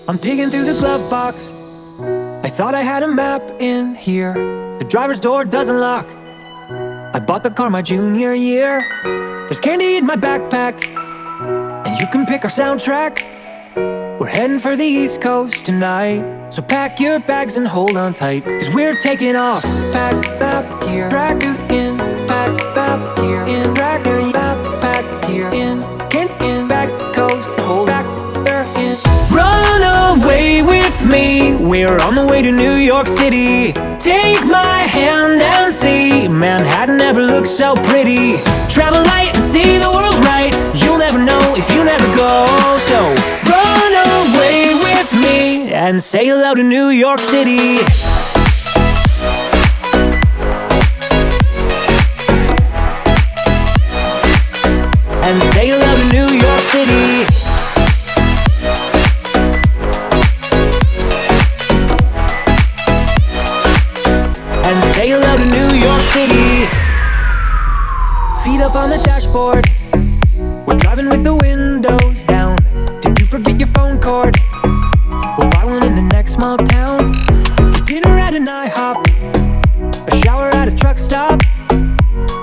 I'm digging through the glove box. I thought I had a map in here. The driver's door doesn't lock. I bought the car my junior year. There's candy in my backpack, and you can pick our soundtrack. We're heading for the East Coast tonight, so pack your bags and hold on tight, 'cause we're taking off. Pack map here, track is in. Pack map here, in. Track your backpack here, in. Get in, back coast, hold back there in. Run away with me, we're on the way to New York City. Take my hand and see, Manhattan never looks so pretty. Travel light and see the world right, you'll never know if you never go. So run away with me and say hello to New York City. And say hello to New York City. And say hello to New York City. Feet up on the dashboard, we're driving with the windows down. Did you forget your phone cord? We'll buy one in the next small town. Get dinner at an IHOP, a shower at a truck stop.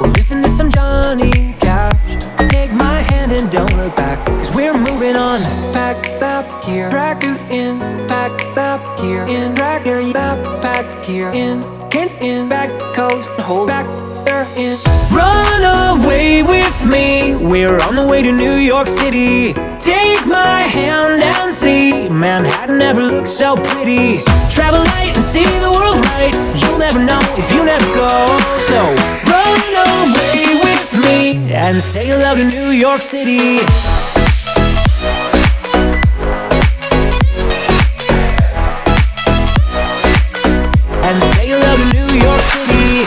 We'll listen to some Johnny Cash. Take my hand and don't look back, 'cause we're moving on. Pack map here, track is in. Pack map here, in. Track your backpack here, in. Get in, back coast, hold back there in. Run away with me, we're on the way to New York City. Take my hand and see, Manhattan never looks so pretty. Travel light and see the world right, you'll never know if you never go. So run away with me and say hello to New York City. And say hello to New York City.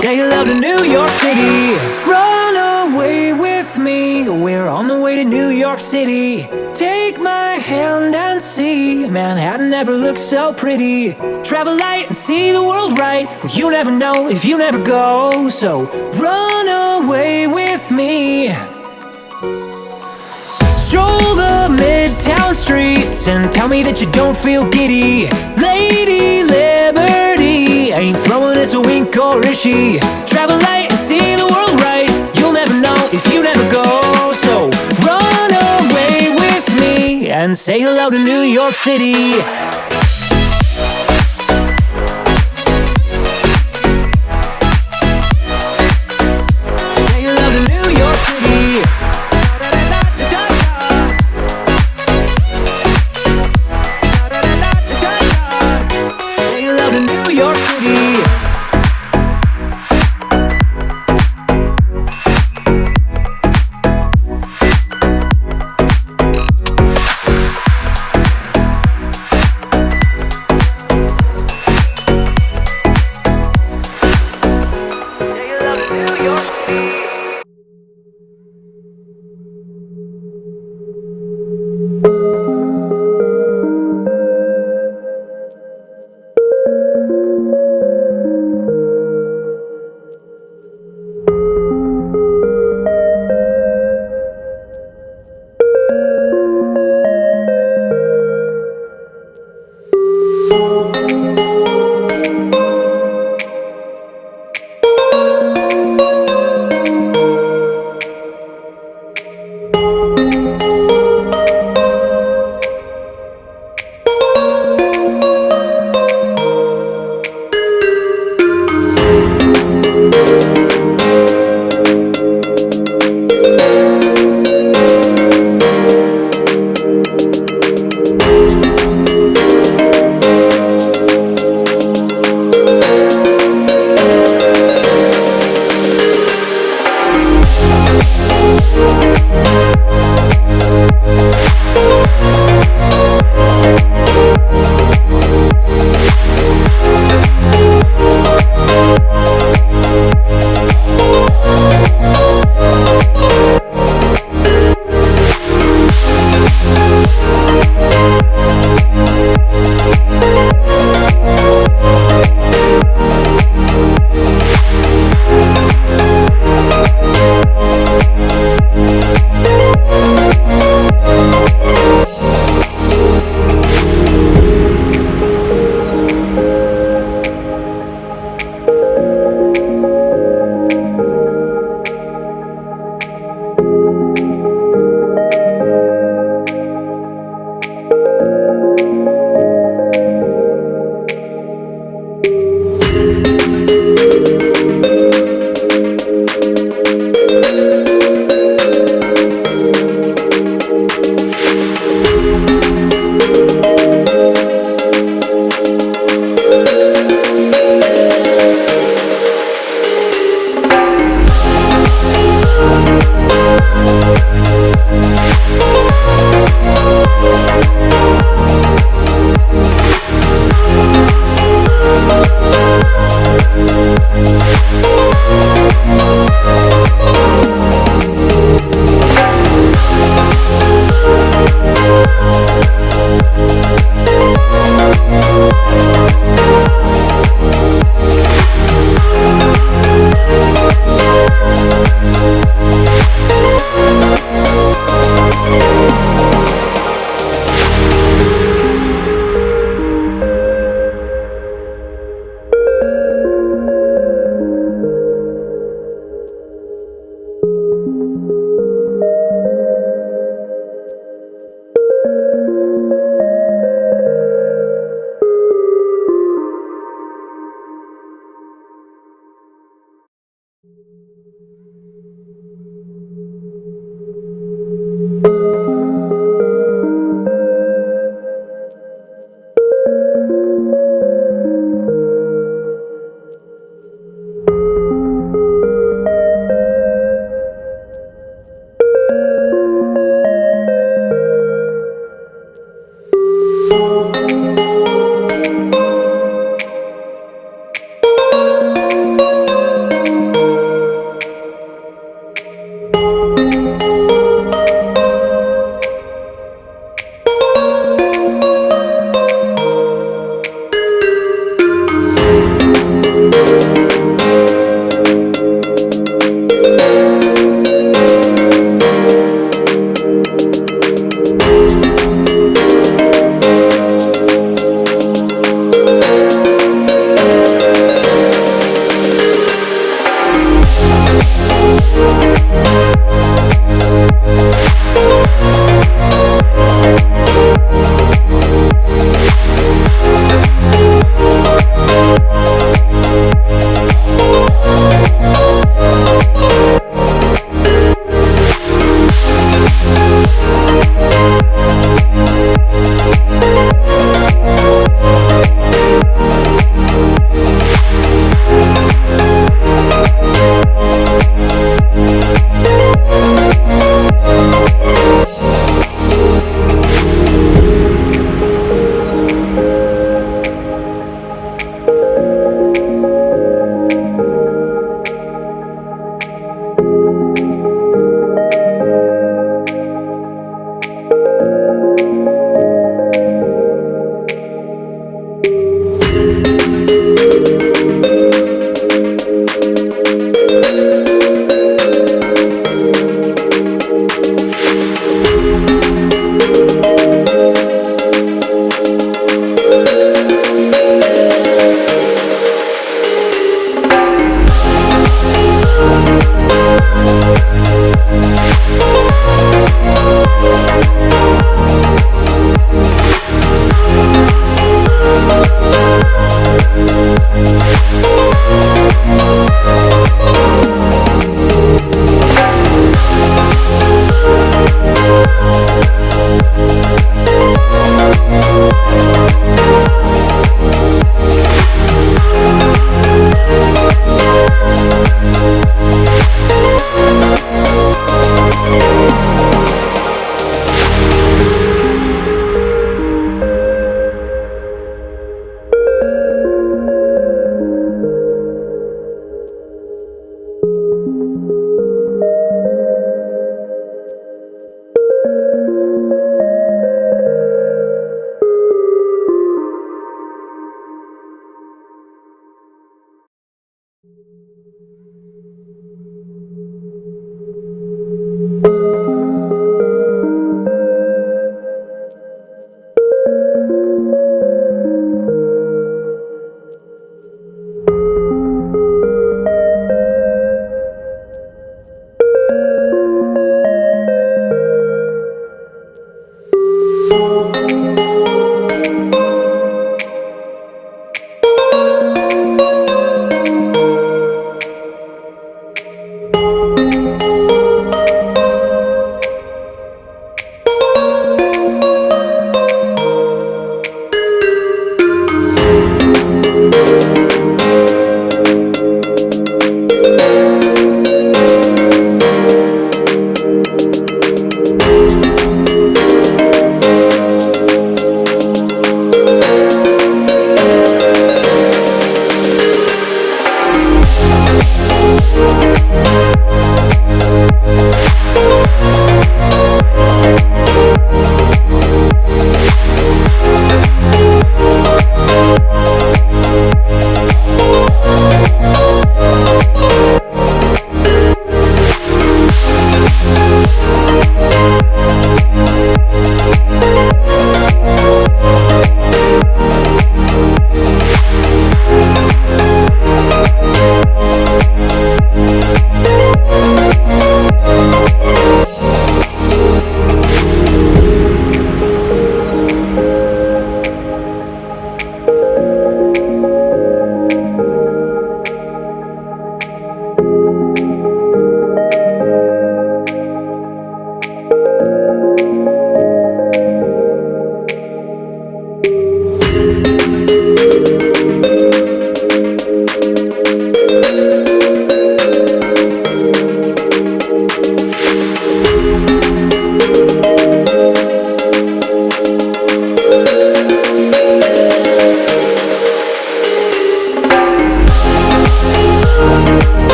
Say hello to New York City. Run away with me, we're on the way to New York City. Take my hand and see, Manhattan never looks so pretty. Travel light and see the world right, well, you never know if you never go. So run away with me. Stroll the midtown streets and tell me that you don't feel giddy. Lady Liberty ain't throwing us a wink, or is she? Travel light and see the world right, you'll never know if you never go. So run away with me and say hello to New York City. Say hello to New York City. New York City.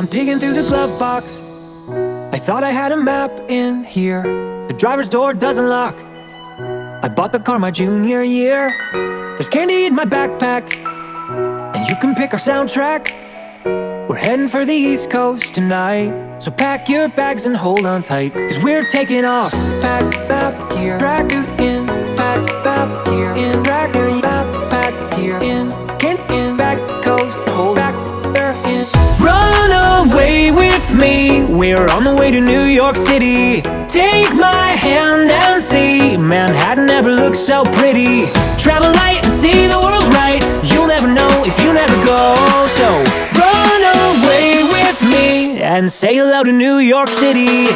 I'm digging through the glove box. I thought I had a map in here. The driver's door doesn't lock. I bought the car my junior year. There's candy in my backpack, and you can pick our soundtrack. We're heading for the East Coast tonight, so pack your bags and hold on tight, 'cause we're taking off. Pack map here, track in. Pack map here, in track your backpack here, in back coast, hold back there in. Run away with me, we're on the way to New York City. Take my hand and see, Manhattan never looks so pretty. Travel light and see the world right, you'll never know if you never go. So run away with me and say hello to New York City.